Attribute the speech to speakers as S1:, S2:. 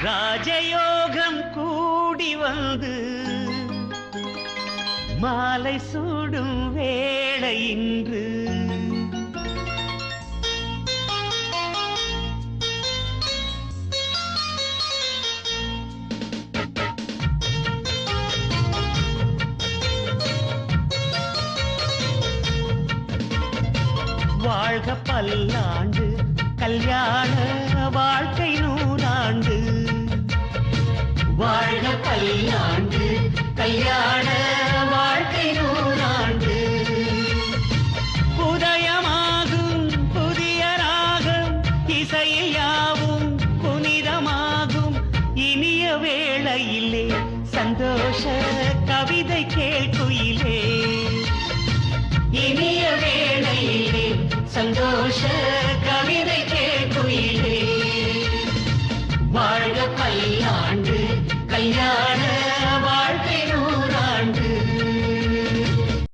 S1: ராஜயோகம் கூடி வந்து மாலை சூடும் வேளை இன்று வாழ்க பல்லாண்டு கல்யாண வாழ்க்கை நூறாண்டு வாழ்க பல்லாண்டு கல்யாண வாழ்க்கை நூறாண்டு உதயமாகும் புதிய ராகம் இசையில் யாவும் புனிதமாகும் இனிய வேளையிலே சந்தோஷ கவிதை கேட்குயிலே இனிய வேளையிலே சந்தோஷ